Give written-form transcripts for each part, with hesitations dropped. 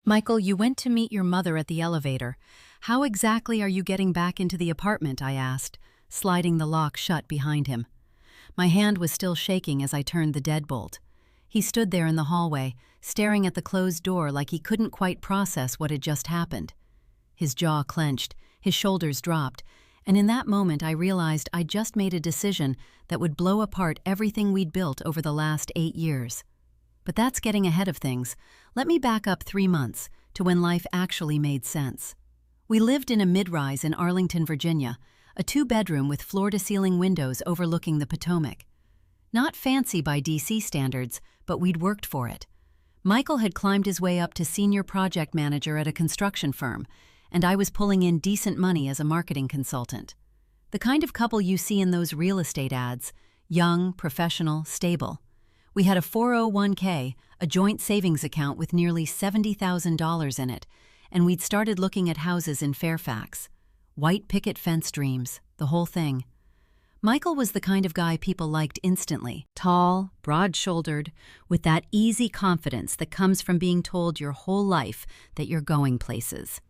Michael, you went to meet your mother at the elevator. How exactly are you getting back into the apartment? I asked, sliding the lock shut behind him. My hand was still shaking as I turned the deadbolt. He stood there in the hallway, staring at the closed door like he couldn't quite process what had just happened. His jaw clenched, his shoulders dropped, and in that moment I realized I'd just made a decision that would blow apart everything we'd built over the last 8 years. But that's getting ahead of things. Let me back up 3 months to when life actually made sense. We lived in a mid-rise in Arlington, Virginia, a 2-bedroom with floor-to-ceiling windows overlooking the Potomac. Not fancy by DC standards, but we'd worked for it. Michael had climbed his way up to senior project manager at a construction firm, and I was pulling in decent money as a marketing consultant. The kind of couple you see in those real estate ads: young, professional, stable. We had a 401k, a joint savings account with nearly $70,000 in it, and we'd started looking at houses in Fairfax. White picket fence dreams, the whole thing. Michael was the kind of guy people liked instantly. Tall, broad-shouldered, with that easy confidence that comes from being told your whole life that you're going places.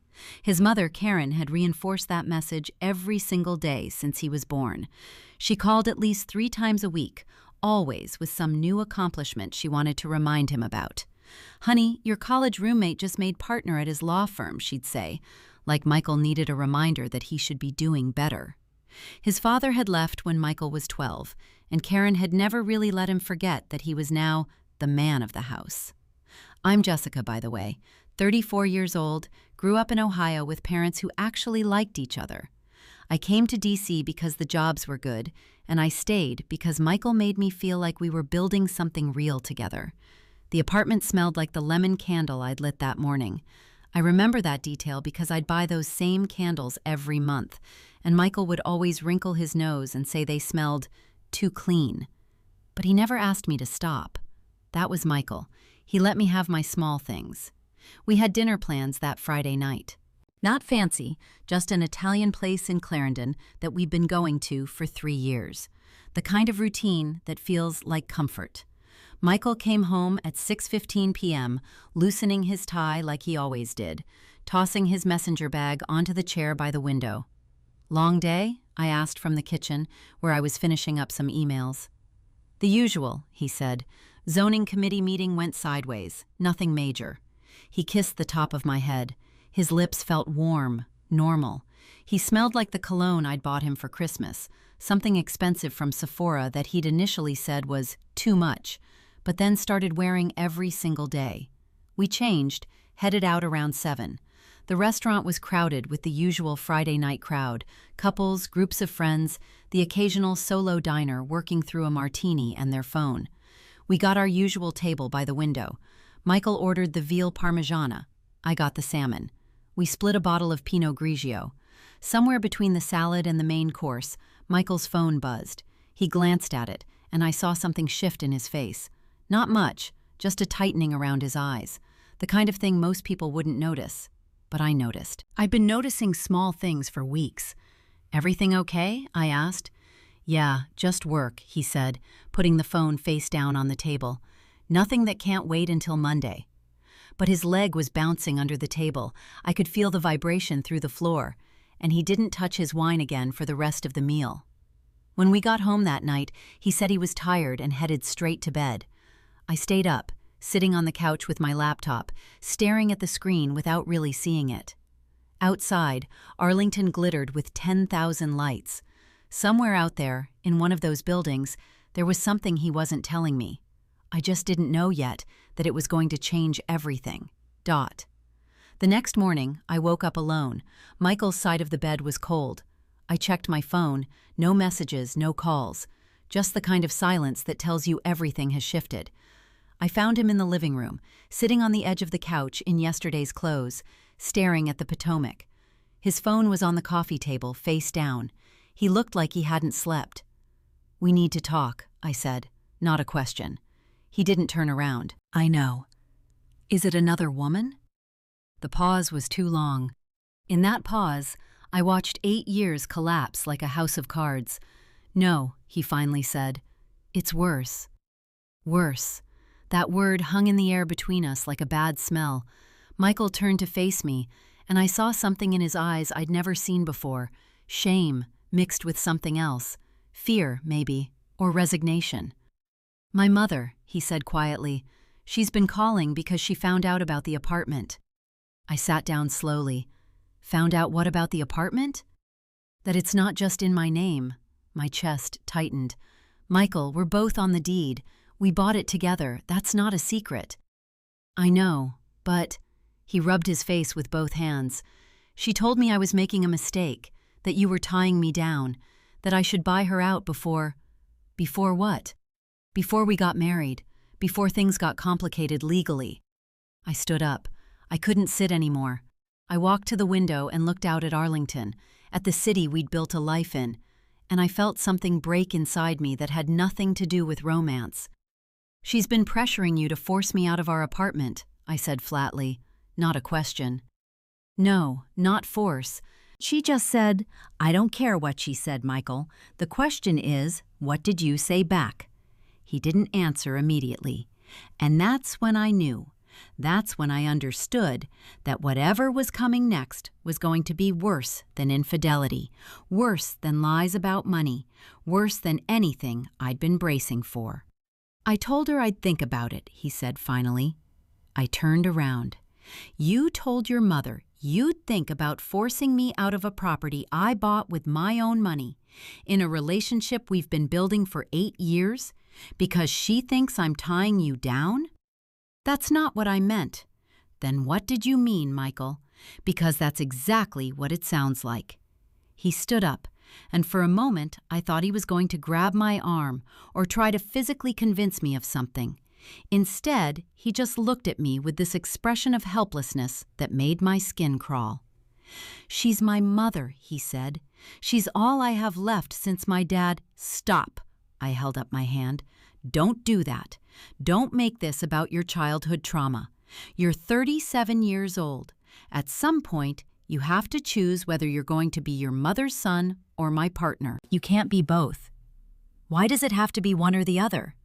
His mother, Karen, had reinforced that message every single day since he was born. She called at least 3 times a week, always with some new accomplishment she wanted to remind him about. "Honey, your college roommate just made partner at his law firm," she'd say, like Michael needed a reminder that he should be doing better. His father had left when Michael was 12, and Karen had never really let him forget that he was now the man of the house. I'm Jessica, by the way, 34 years old, grew up in Ohio with parents who actually liked each other. I came to DC because the jobs were good, and I stayed because Michael made me feel like we were building something real together. The apartment smelled like the lemon candle I'd lit that morning. I remember that detail because I'd buy those same candles every month, and Michael would always wrinkle his nose and say they smelled too clean. But he never asked me to stop. That was Michael. He let me have my small things. We had dinner plans that Friday night. Not fancy, just an Italian place in Clarendon that we've been going to for 3 years. The kind of routine that feels like comfort. Michael came home at 6:15 p.m., loosening his tie like he always did, tossing his messenger bag onto the chair by the window. "Long day?" I asked from the kitchen, where I was finishing up some emails. "The usual," he said. "Zoning committee meeting went sideways. Nothing major." He kissed the top of my head. His lips felt warm, normal. He smelled like the cologne I'd bought him for Christmas, something expensive from Sephora that he'd initially said was too much, but then started wearing every single day. We changed, headed out around 7. The restaurant was crowded with the usual Friday night crowd, couples, groups of friends, the occasional solo diner working through a martini and their phone. We got our usual table by the window. Michael ordered the veal parmigiana. I got the salmon. We split a bottle of Pinot Grigio. Somewhere between the salad and the main course, Michael's phone buzzed. He glanced at it, and I saw something shift in his face. Not much, just a tightening around his eyes. The kind of thing most people wouldn't notice. But I noticed. I'd been noticing small things for weeks. "Everything okay?" I asked. "Yeah, just work," he said, putting the phone face down on the table. "Nothing that can't wait until Monday." But his leg was bouncing under the table. I could feel the vibration through the floor, and he didn't touch his wine again for the rest of the meal. When we got home that night, he said he was tired and headed straight to bed. I stayed up, sitting on the couch with my laptop, staring at the screen without really seeing it. Outside, Arlington glittered with 10,000 lights. Somewhere out there, in one of those buildings, there was something he wasn't telling me. I just didn't know yet that it was going to change everything. The next morning, I woke up alone. Michael's side of the bed was cold. I checked my phone. No messages, no calls. Just the kind of silence that tells you everything has shifted. I found him in the living room, sitting on the edge of the couch in yesterday's clothes, staring at the Potomac. His phone was on the coffee table, face down. He looked like he hadn't slept. "We need to talk," I said, not a question. He didn't turn around. "I know. Is it another woman?" The pause was too long. In that pause, I watched 8 years collapse like a house of cards. "No," he finally said. "It's worse." Worse. That word hung in the air between us like a bad smell. Michael turned to face me, and I saw something in his eyes I'd never seen before. Shame mixed with something else. Fear, maybe, or resignation. "My mother," he said quietly. "She's been calling because she found out about the apartment." I sat down slowly. Found out what about the apartment? That it's not just in my name. My chest tightened. "Michael, we're both on the deed. We bought it together. That's not a secret." "I know, but—" He rubbed his face with both hands. "She told me I was making a mistake, that you were tying me down, that I should buy her out before— Before what? Before we got married, before things got complicated legally." I stood up. I couldn't sit anymore. I walked to the window and looked out at Arlington, at the city we'd built a life in, and I felt something break inside me that had nothing to do with romance. "She's been pressuring you to force me out of our apartment," I said flatly. Not a question. "No, not force. She just said—" "I don't care what she said, Michael. The question is, what did you say back?" He didn't answer immediately. And that's when I knew. That's when I understood that whatever was coming next was going to be worse than infidelity, worse than lies about money, worse than anything I'd been bracing for. "I told her I'd think about it," he said finally. I turned around. "You told your mother you'd think about forcing me out of a property I bought with my own money, in a relationship we've been building for 8 years, because she thinks I'm tying you down?" "That's not what I meant." "Then what did you mean, Michael? Because that's exactly what it sounds like." He stood up, and for a moment I thought he was going to grab my arm or try to physically convince me of something. Instead, he just looked at me with this expression of helplessness that made my skin crawl. "She's my mother," he said. "She's all I have left since my dad—" "Stop!" I held up my hand. "Don't do that. Don't make this about your childhood trauma. You're 37 years old. At some point, you have to choose whether you're going to be your mother's son or my partner. You can't be both." "Why does it have to be one or the other?"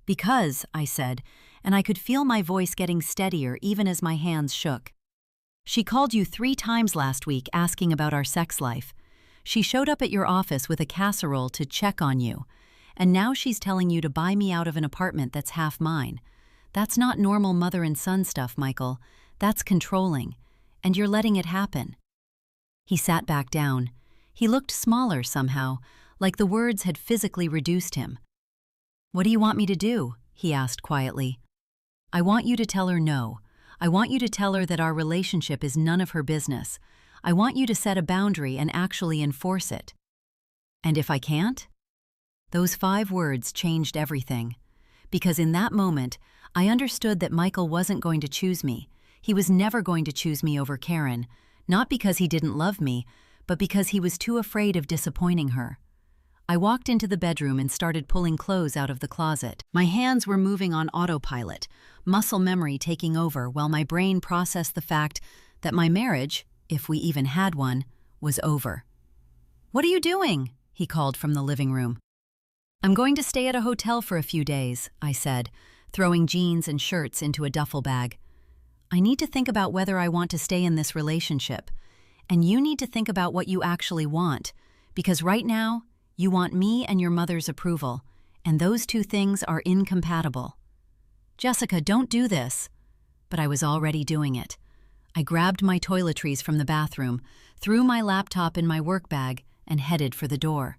"Because," I said, and I could feel my voice getting steadier even as my hands shook. "She called you 3 times last week asking about our sex life. She showed up at your office with a casserole to check on you, and now she's telling you to buy me out of an apartment that's half mine. That's not normal mother and son stuff, Michael. That's controlling, and you're letting it happen." He sat back down. He looked smaller somehow, like the words had physically reduced him. "What do you want me to do?" he asked quietly. "I want you to tell her no. I want you to tell her that our relationship is none of her business. I want you to set a boundary and actually enforce it." "And if I can't?" Those 5 words changed everything. Because in that moment, I understood that Michael wasn't going to choose me. He was never going to choose me over Karen, not because he didn't love me, but because he was too afraid of disappointing her. I walked into the bedroom and started pulling clothes out of the closet. My hands were moving on autopilot, muscle memory taking over while my brain processed the fact that my marriage, if we even had one, was over. "What are you doing?" he called from the living room. "I'm going to stay at a hotel for a few days," I said, throwing jeans and shirts into a duffel bag. "I need to think about whether I want to stay in this relationship, and you need to think about what you actually want, because right now, you want me and your mother's approval, and those 2 things are incompatible." "Jessica, don't do this." But I was already doing it. I grabbed my toiletries from the bathroom, threw my laptop in my work bag, and headed for the door.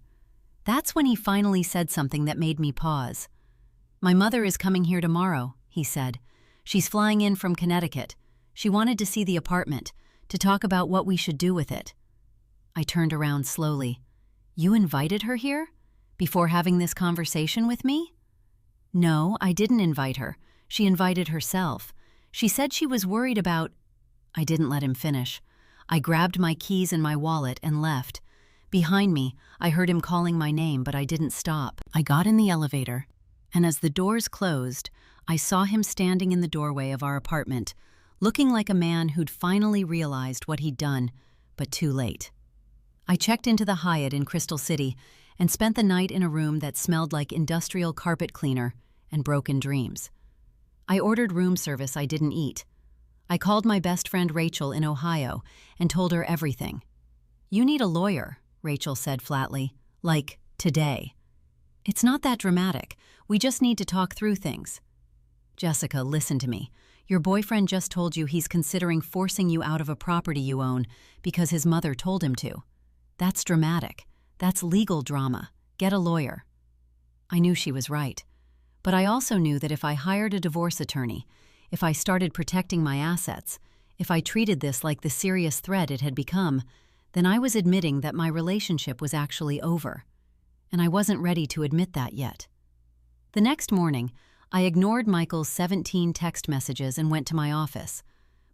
That's when he finally said something that made me pause. "My mother is coming here tomorrow," he said. "She's flying in from Connecticut. She wanted to see the apartment, to talk about what we should do with it." I turned around slowly. "You invited her here? Before having this conversation with me?" "No, I didn't invite her. She invited herself. She said she was worried about—" I didn't let him finish. I grabbed my keys and my wallet and left. Behind me, I heard him calling my name, but I didn't stop. I got in the elevator, and as the doors closed, I saw him standing in the doorway of our apartment, looking like a man who'd finally realized what he'd done, but too late. I checked into the Hyatt in Crystal City and spent the night in a room that smelled like industrial carpet cleaner and broken dreams. I ordered room service I didn't eat. I called my best friend Rachel in Ohio and told her everything. "You need a lawyer," Rachel said flatly. "Like, today." "It's not that dramatic. We just need to talk through things." "Jessica, listen to me. Your boyfriend just told you he's considering forcing you out of a property you own because his mother told him to. That's dramatic. That's legal drama. Get a lawyer." I knew she was right. But I also knew that if I hired a divorce attorney, if I started protecting my assets, if I treated this like the serious threat it had become, then I was admitting that my relationship was actually over. And I wasn't ready to admit that yet. The next morning, I ignored Michael's 17 text messages and went to my office.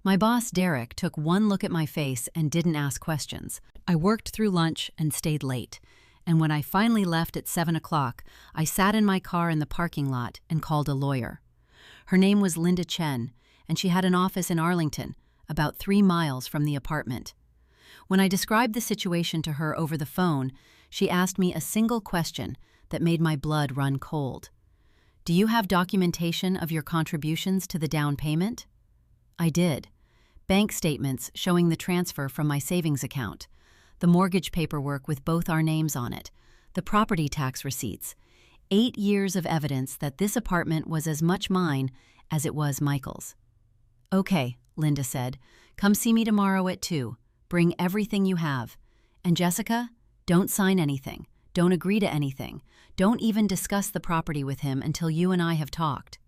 My boss, Derek, took one look at my face and didn't ask questions. I worked through lunch and stayed late. And when I finally left at 7 o'clock, I sat in my car in the parking lot and called a lawyer. Her name was Linda Chen, and she had an office in Arlington, about 3 miles from the apartment. When I described the situation to her over the phone, she asked me a single question that made my blood run cold. "Do you have documentation of your contributions to the down payment?" I did. Bank statements showing the transfer from my savings account, the mortgage paperwork with both our names on it, the property tax receipts, 8 years of evidence that this apartment was as much mine as it was Michael's. "Okay," Linda said, "come see me tomorrow at 2. Bring everything you have. And Jessica, don't sign anything. Don't agree to anything. Don't even discuss the property with him until you and I have talked."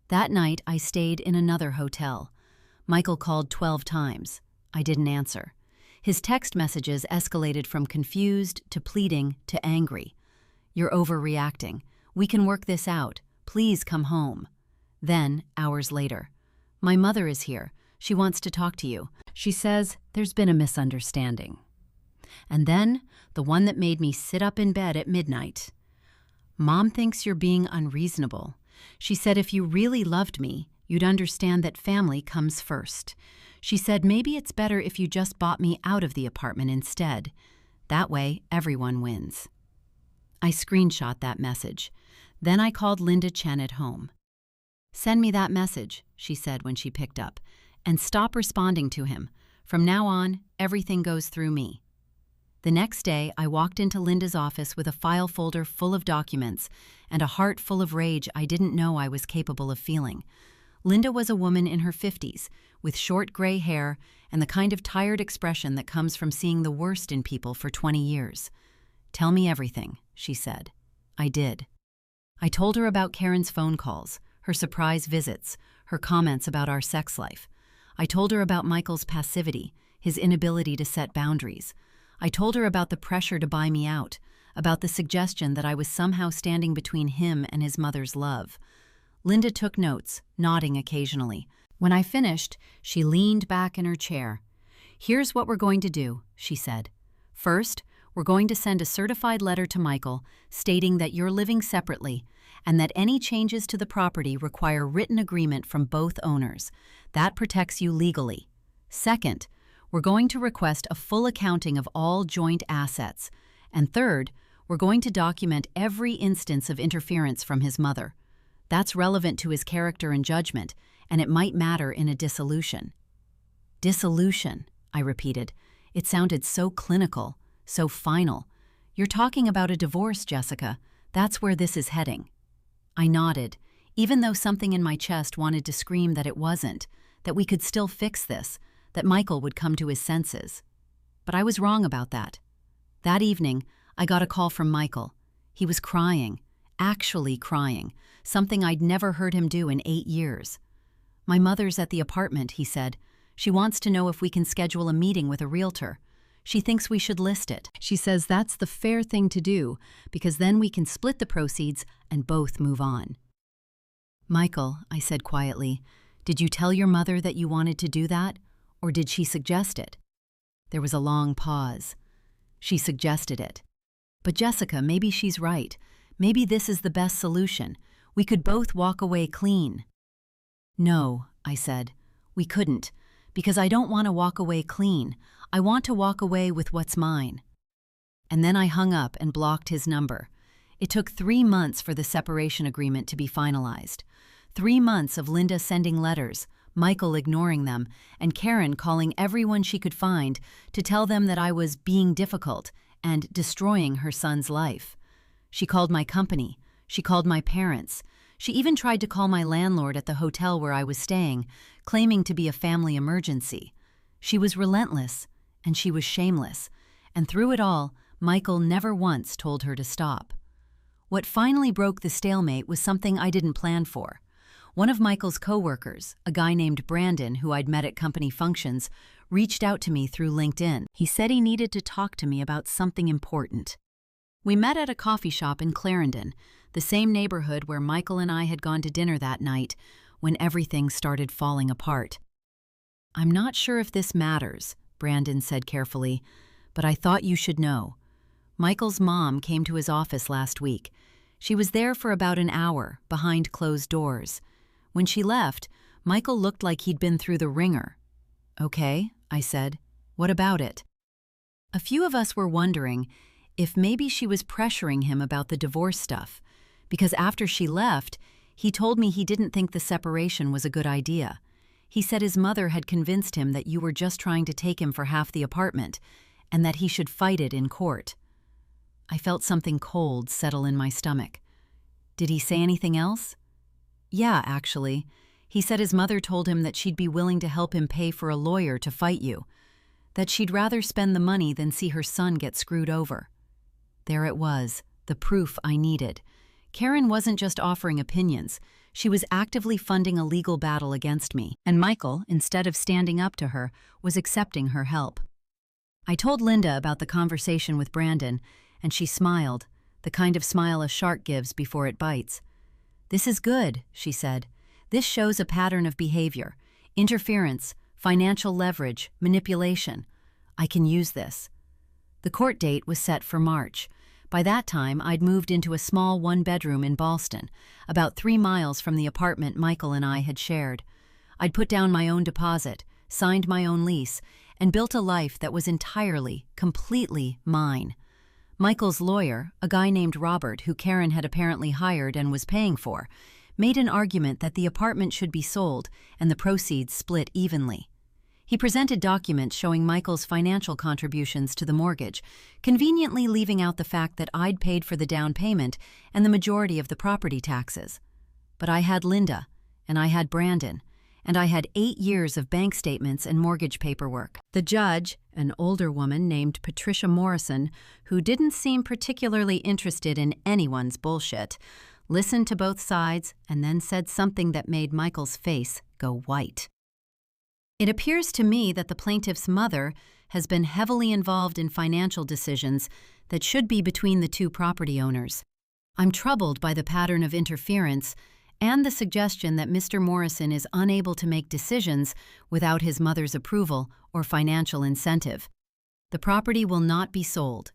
That night, I stayed in another hotel. Michael called 12 times. I didn't answer. His text messages escalated from confused to pleading to angry. "You're overreacting. We can work this out. Please come home." Then, hours later, "My mother is here. She wants to talk to you. She says there's been a misunderstanding." And then, the one that made me sit up in bed at midnight. "Mom thinks you're being unreasonable. She said if you really loved me, you'd understand that family comes first. She said maybe it's better if you just bought me out of the apartment instead. That way, everyone wins." I screenshot that message. Then I called Linda Chen at home. "Send me that message," she said when she picked up, "and stop responding to him. From now on, everything goes through me." The next day, I walked into Linda's office with a file folder full of documents and a heart full of rage I didn't know I was capable of feeling. Linda was a woman in her 50s, with short gray hair and the kind of tired expression that comes from seeing the worst in people for 20 years. "Tell me everything," she said. I did. I told her about Karen's phone calls, her surprise visits, her comments about our sex life. I told her about Michael's passivity, his inability to set boundaries. I told her about the pressure to buy me out, about the suggestion that I was somehow standing between him and his mother's love. Linda took notes, nodding occasionally. When I finished, she leaned back in her chair. "Here's what we're going to do," she said. "First, we're going to send a certified letter to Michael stating that you're living separately and that any changes to the property require written agreement from both owners. That protects you legally. Second, we're going to request a full accounting of all joint assets. And third, we're going to document every instance of interference from his mother. That's relevant to his character and judgment, and it might matter in a dissolution." "Dissolution," I repeated. It sounded so clinical, so final. "You're talking about a divorce, Jessica. That's where this is heading." I nodded, even though something in my chest wanted to scream that it wasn't, that we could still fix this, that Michael would come to his senses. But I was wrong about that. That evening, I got a call from Michael. He was crying, actually crying, something I'd never heard him do in 8 years. "My mother's at the apartment," he said. "She wants to know if we can schedule a meeting with a realtor. She thinks we should list it. She says that's the fair thing to do, because then we can split the proceeds and both move on." "Michael," I said quietly, "did you tell your mother that you wanted to do that, or did she suggest it?" There was a long pause. "She suggested it. But Jessica, maybe she's right. Maybe this is the best solution. We could both walk away clean." "No," I said, "we couldn't, because I don't want to walk away clean. I want to walk away with what's mine." And then I hung up and blocked his number. It took 3 months for the separation agreement to be finalized. 3 months of Linda sending letters, Michael ignoring them, and Karen calling everyone she could find to tell them that I was being difficult and destroying her son's life. She called my company. She called my parents. She even tried to call my landlord at the hotel where I was staying, claiming to be a family emergency. She was relentless, and she was shameless, and through it all, Michael never once told her to stop. What finally broke the stalemate was something I didn't plan for. One of Michael's coworkers, a guy named Brandon who I'd met at company functions, reached out to me through LinkedIn. He said he needed to talk to me about something important. We met at a coffee shop in Clarendon, the same neighborhood where Michael and I had gone to dinner that night when everything started falling apart. "I'm not sure if this matters," Brandon said carefully, "but I thought you should know. Michael's mom came to his office last week. She was there for about an hour, behind closed doors. When she left, Michael looked like he'd been through the ringer." "Okay," I said. "What about it?" A few of us were wondering if maybe she was pressuring him about the divorce stuff, because after she left, he told me he didn't think the separation was a good idea. He said his mother had convinced him that you were just trying to take him for half the apartment, and that he should fight it in court. I felt something cold settle in my stomach. Did he say anything else? Yeah, actually. He said his mother told him that she'd be willing to help him pay for a lawyer to fight you, that she'd rather spend the money than see her son get screwed over. There it was, the proof I needed. Karen wasn't just offering opinions. She was actively funding a legal battle against me, and Michael, instead of standing up to her, was accepting her help. I told Linda about the conversation with Brandon, and she smiled, the kind of smile a shark gives before it bites. "This is good," she said. "This shows a pattern of behavior, interference, financial leverage, manipulation. I can use this." The court date was set for March. By that time, I'd moved into a small one-bedroom in Ballston, about 3 miles from the apartment Michael and I had shared. I'd put down my own deposit, signed my own lease, and built a life that was entirely, completely mine. Michael's lawyer, a guy named Robert who Karen had apparently hired and was paying for, made an argument that the apartment should be sold and the proceeds split evenly. He presented documents showing Michael's financial contributions to the mortgage, conveniently leaving out the fact that I'd paid for the down payment and the majority of the property taxes. But I had Linda, and I had Brandon, and I had 8 years of bank statements and mortgage paperwork. The judge, an older woman named Patricia Morrison, who didn't seem particularly interested in anyone's bullshit, listened to both sides and then said something that made Michael's face go white. "It appears to me that the plaintiff's mother has been heavily involved in financial decisions that should be between the two property owners. I'm troubled by the pattern of interference and the suggestion that Mr. Morrison is unable to make decisions without his mother's approval or financial incentive. The property will not be sold.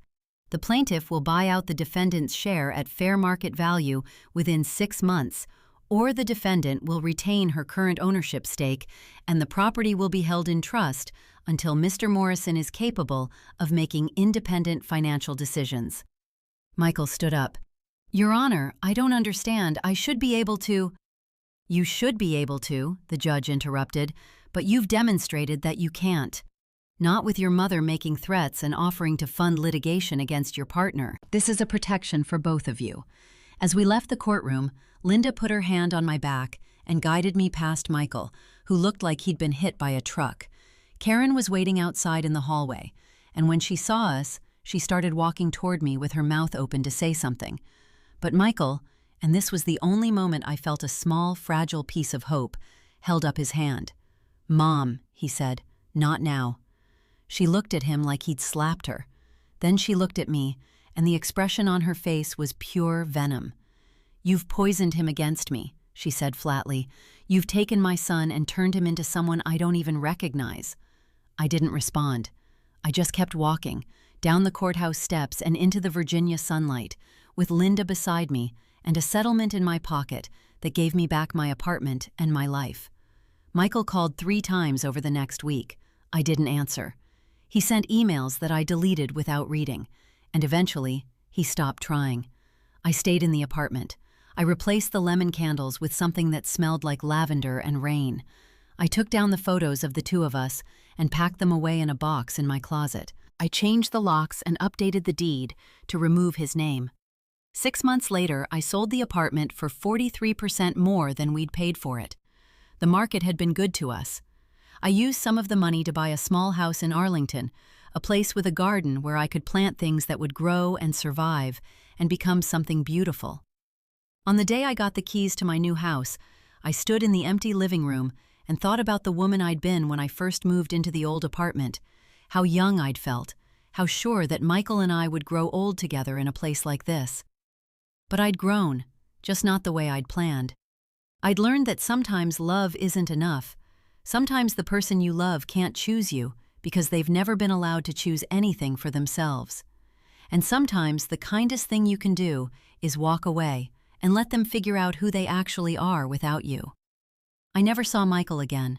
The plaintiff will buy out the defendant's share at fair market value within 6 months, or the defendant will retain her current ownership stake and the property will be held in trust until Mr. Morrison is capable of making independent financial decisions." Michael stood up. "Your Honor, I don't understand. I should be able to—" "You should be able to," the judge interrupted, "but you've demonstrated that you can't. Not with your mother making threats and offering to fund litigation against your partner. This is a protection for both of you." As we left the courtroom, Linda put her hand on my back and guided me past Michael, who looked like he'd been hit by a truck. Karen was waiting outside in the hallway, and when she saw us, she started walking toward me with her mouth open to say something. But Michael, and this was the only moment I felt a small, fragile piece of hope, held up his hand. "Mom," he said, "not now." She looked at him like he'd slapped her. Then she looked at me, and the expression on her face was pure venom. "You've poisoned him against me," she said flatly. "You've taken my son and turned him into someone I don't even recognize." I didn't respond. I just kept walking, down the courthouse steps and into the Virginia sunlight, with Linda beside me and a settlement in my pocket that gave me back my apartment and my life. Michael called 3 times over the next week. I didn't answer. He sent emails that I deleted without reading, and eventually, he stopped trying. I stayed in the apartment. I replaced the lemon candles with something that smelled like lavender and rain. I took down the photos of the two of us and packed them away in a box in my closet. I changed the locks and updated the deed to remove his name. 6 months later, I sold the apartment for 43% more than we'd paid for it. The market had been good to us. I used some of the money to buy a small house in Arlington, a place with a garden where I could plant things that would grow and survive and become something beautiful. On the day I got the keys to my new house, I stood in the empty living room and thought about the woman I'd been when I first moved into the old apartment, how young I'd felt, how sure that Michael and I would grow old together in a place like this. But I'd grown, just not the way I'd planned. I'd learned that sometimes love isn't enough. Sometimes the person you love can't choose you because they've never been allowed to choose anything for themselves. And sometimes the kindest thing you can do is walk away and let them figure out who they actually are without you. I never saw Michael again,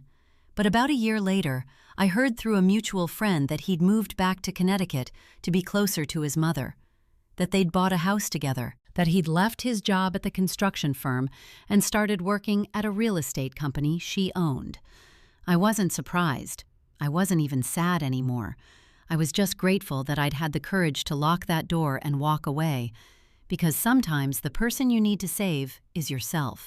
but about a year later, I heard through a mutual friend that he'd moved back to Connecticut to be closer to his mother, that they'd bought a house together, that he'd left his job at the construction firm and started working at a real estate company she owned. I wasn't surprised. I wasn't even sad anymore. I was just grateful that I'd had the courage to lock that door and walk away, because sometimes the person you need to save is yourself.